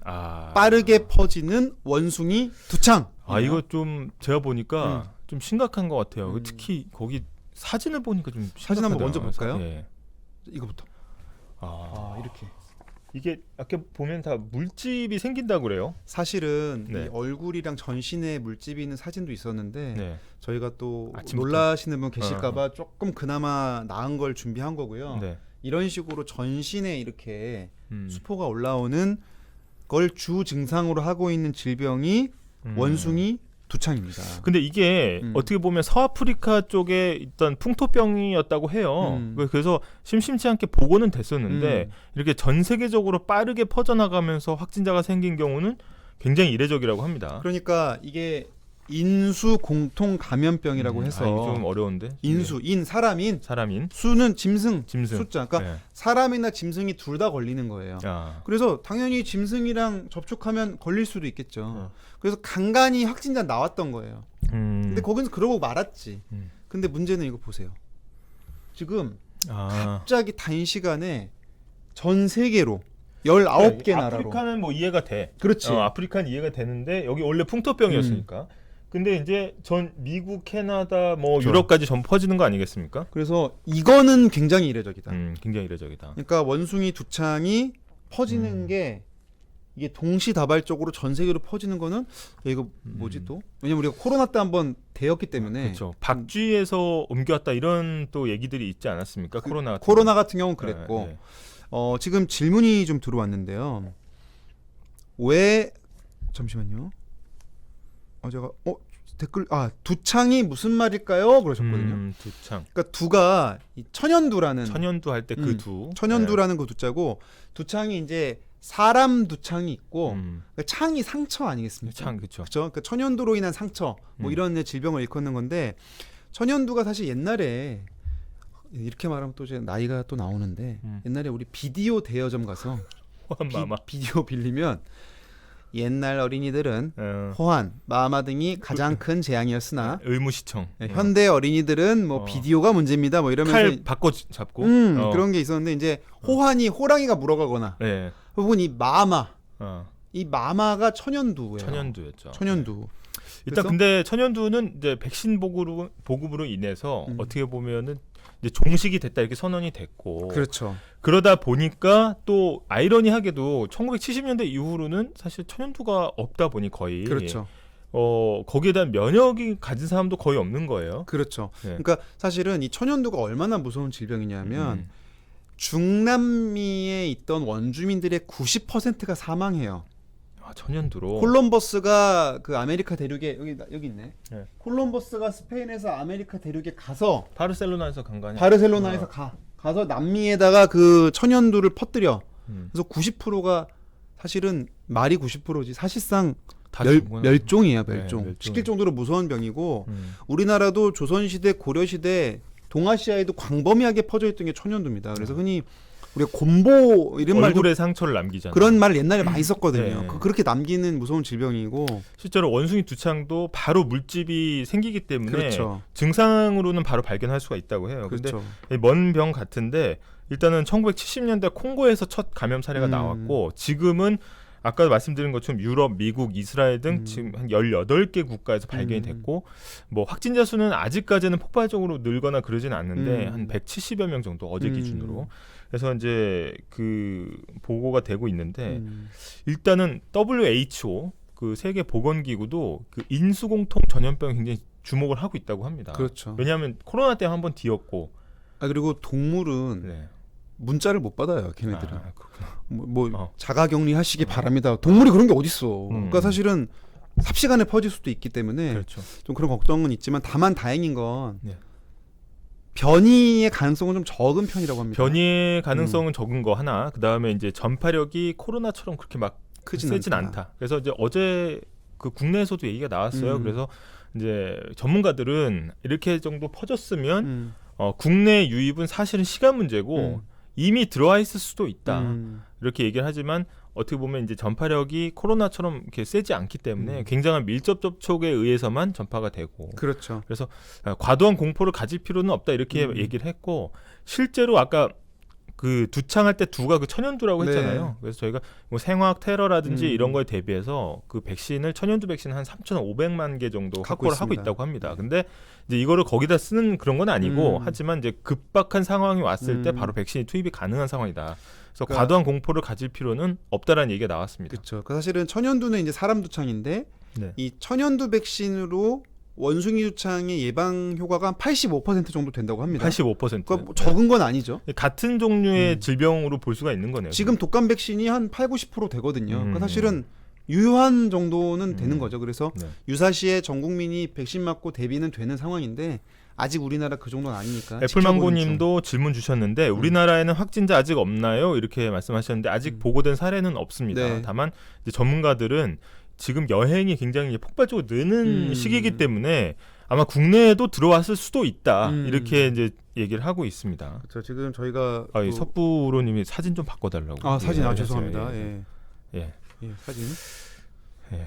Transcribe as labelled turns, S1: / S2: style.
S1: 빠르게 퍼지는 원숭이 두창.
S2: 이거 좀 제가 보니까 좀 심각한 것 같아요. 특히 거기 사진을 보니까 좀
S1: 사진 한번 먼저 볼까요?
S2: 예.
S1: 이거부터. 이렇게.
S2: 이게 아까 보면 다 물집이 생긴다고 그래요.
S1: 사실은
S2: 네.
S1: 이 얼굴이랑 전신에 물집이 있는 사진도 있었는데
S2: 네.
S1: 저희가 또
S2: 아침부터?
S1: 놀라시는 분 계실까봐 조금 그나마 나은 걸 준비한 거고요.
S2: 네.
S1: 이런 식으로 전신에 이렇게 수포가 올라오는 걸 주 증상으로 하고 있는 질병이 원숭이 두창입니다.
S2: 근데 이게 어떻게 보면 서아프리카 쪽에 있던 풍토병이었다고 해요. 그래서 심심치 않게 보고는 됐었는데 이렇게 전 세계적으로 빠르게 퍼져나가면서 확진자가 생긴 경우는 굉장히 이례적이라고 합니다.
S1: 그러니까 이게 인수 공통 감염병이라고 해서
S2: 이게 좀 어려운데.
S1: 인수, 인 사람인,
S2: 사람인,
S1: 수는 짐승,
S2: 짐승.
S1: 숫자. 그러니까 사람이나 짐승이 둘 다 걸리는 거예요. 그래서 당연히 짐승이랑 접촉하면 걸릴 수도 있겠죠. 그래서 간간히 확진자 나왔던 거예요. 근데 거기서 그러고 말았지. 근데 문제는 이거 보세요. 지금 갑자기 단시간에 전 세계로 19개 나라로.
S2: 아프리카는 뭐 이해가 돼.
S1: 그렇지.
S2: 아프리카는 이해가 되는데 여기 원래 풍토병이었으니까. 근데 이제 전 미국, 캐나다, 뭐
S1: 그렇죠.
S2: 유럽까지 전 퍼지는 거 아니겠습니까?
S1: 그래서 이거는 굉장히 이례적이다.
S2: 굉장히 이례적이다.
S1: 그러니까 원숭이 두창이 퍼지는 게 이게 동시다발적으로 전 세계로 퍼지는 거는 이거 뭐지 또? 왜냐면 우리가 코로나 때 한번 대였기 때문에.
S2: 그렇죠. 박쥐에서 옮겨왔다 이런 또 얘기들이 있지 않았습니까?
S1: 코로나 같은 경우는 그랬고.
S2: 네.
S1: 지금 질문이 좀 들어왔는데요. 왜 잠시만요. 제가 댓글 두창이 무슨 말일까요? 그러셨거든요.
S2: 두창.
S1: 그러니까 두가 이 천연두라는
S2: 천연두 할 때 그 두.
S1: 천연두라는 그 두자고 두창이 이제 사람 두창이 있고 그러니까 창이 상처 아니겠습니까?
S2: 창 그렇죠.
S1: 그러니까 천연두로 인한 상처 뭐 이런 질병을 일컫는 건데 천연두가 사실 옛날에 이렇게 말하면 또 제 나이가 또 나오는데 옛날에 우리 비디오 대여점 가서 비디오 빌리면 옛날 어린이들은 호환, 마마 등이 가장 큰 재앙이었으나
S2: 의무시청.
S1: 현대 어린이들은 뭐 비디오가 문제입니다. 뭐 이러면서
S2: 칼 바꿔 잡고
S1: 그런 게 있었는데 이제 호환이 호랑이가 물어가거나 혹은 이 마마가 천연두예요.
S2: 천연두였죠.
S1: 천연두.
S2: 일단 근데 천연두는 이제 백신 보급으로 인해서 어떻게 보면은 이제 종식이 됐다 이렇게 선언이 됐고
S1: 그렇죠.
S2: 그러다 보니까 또 아이러니하게도 1970년대 이후로는 사실 천연두가 없다 보니 거의
S1: 그렇죠.
S2: 거기에 대한 면역이 가진 사람도 거의 없는 거예요.
S1: 그렇죠. 그러니까 사실은 이 천연두가 얼마나 무서운 질병이냐면 중남미에 있던 원주민들의 90%가 사망해요.
S2: 천연두로.
S1: 콜럼버스가 그 아메리카 대륙에 여기 있네. 콜럼버스가 스페인에서 아메리카 대륙에 가서
S2: 바르셀로나에서 간 거 아니야?
S1: 바르셀로나에서 가서 남미에다가 그 천연두를 퍼뜨려. 그래서 90%가 사실은 말이 90%지 사실상 멸종이에요. 멸종. 시킬 정도로 무서운 병이고 우리나라도 조선시대, 고려시대, 동아시아에도 광범위하게 퍼져있던 게 천연두입니다. 그래서 흔히 우리가 곰보 이런 말도
S2: 얼굴에 상처를 남기잖아요.
S1: 그런 말을 옛날에 많이 썼거든요. 그렇게 남기는 무서운 질병이고
S2: 실제로 원숭이 두창도 바로 물집이 생기기 때문에
S1: 그렇죠.
S2: 증상으로는 바로 발견할 수가 있다고 해요.
S1: 그렇죠.
S2: 근데 먼 병 같은데 일단은 1970년대 콩고에서 첫 감염 사례가 나왔고 지금은 아까 말씀드린 것처럼 유럽, 미국, 이스라엘 등 지금 한 18개 국가에서 발견이 됐고 뭐 확진자 수는 아직까지는 폭발적으로 늘거나 그러진 않는데 한 170여 명 정도 어제 기준으로 그래서 이제 그 보고가 되고 있는데 일단은 WHO 그 세계 보건기구도 그 인수공통 전염병 굉장히 주목을 하고 있다고 합니다.
S1: 그렇죠.
S2: 왜냐하면 코로나 때 한번 뒤었고
S1: 그리고 동물은 문자를 못 받아요. 걔네들은. 뭐 자가격리 하시기 바랍니다. 동물이 그런 게 어딨어. 그러니까 사실은 삽시간에 퍼질 수도 있기 때문에
S2: 그렇죠.
S1: 좀 그런 걱정은 있지만 다만 다행인 건 변이의 가능성은 좀 적은 편이라고 합니다.
S2: 변이의 가능성은 적은 거 하나. 그 다음에 이제 전파력이 코로나처럼 그렇게 막 세진 않다. 그래서 이제 어제 그 국내에서도 얘기가 나왔어요. 그래서 이제 전문가들은 이렇게 정도 퍼졌으면 국내 유입은 사실은 시간 문제고 이미 들어와 있을 수도 있다. 이렇게 얘기를 하지만 어떻게 보면 이제 전파력이 코로나처럼 이렇게 세지 않기 때문에 굉장한 밀접 접촉에 의해서만 전파가 되고.
S1: 그렇죠.
S2: 그래서 과도한 공포를 가질 필요는 없다 이렇게 얘기를 했고 실제로 아까 그 두창할 때 두가 그 천연두라고
S1: 네.
S2: 했잖아요. 그래서 저희가 뭐 생화학 테러라든지
S1: 음.
S2: 이런 거에 대비해서 그 백신을 천연두 백신 한 3,500만 개 정도
S1: 갖고
S2: 확보를 하고
S1: 있습니다.
S2: 있다고 합니다. 근데 이제 이거를 거기다 쓰는 그런 건 아니고
S1: 음.
S2: 하지만 이제 급박한 상황이 왔을 때
S1: 음.
S2: 바로 백신이 투입이 가능한 상황이다. 그래서
S1: 그러니까
S2: 과도한 공포를 가질 필요는 없다라는 얘기가 나왔습니다.
S1: 그렇죠. 사실은 천연두는 이제 사람 두창인데
S2: 네.
S1: 이 천연두 백신으로 원숭이 두창의 예방 효과가 한 85% 정도 된다고 합니다.
S2: 85%.
S1: 그러니까 뭐 적은 건 아니죠.
S2: 같은 종류의 질병으로 볼 수가 있는 거네요.
S1: 지금 독감 백신이 한 8-90% 되거든요. 그러니까
S2: 음.
S1: 사실은 유효한 정도는 되는 거죠. 그래서
S2: 네.
S1: 유사시에 전 국민이 백신 맞고 대비는 되는 상황인데 아직 우리나라 그 정도는 아니니까.
S2: 애플망고님도 질문 주셨는데 우리나라에는 확진자 아직 없나요? 이렇게 말씀하셨는데 아직 보고된 사례는 없습니다.
S1: 네.
S2: 다만 이제 전문가들은 지금 여행이 굉장히 폭발적으로 느는 시기이기 때문에 아마 국내에도 들어왔을 수도 있다. 이렇게 이제 얘기를 하고 있습니다.
S1: 그렇죠. 지금 저희가
S2: 이 석부로님이 사진 좀 바꿔달라고.
S1: 사진
S2: 얘기를
S1: 죄송합니다.
S2: 했어요.
S1: 예.
S2: 예.
S1: 예, 사진.
S2: 예.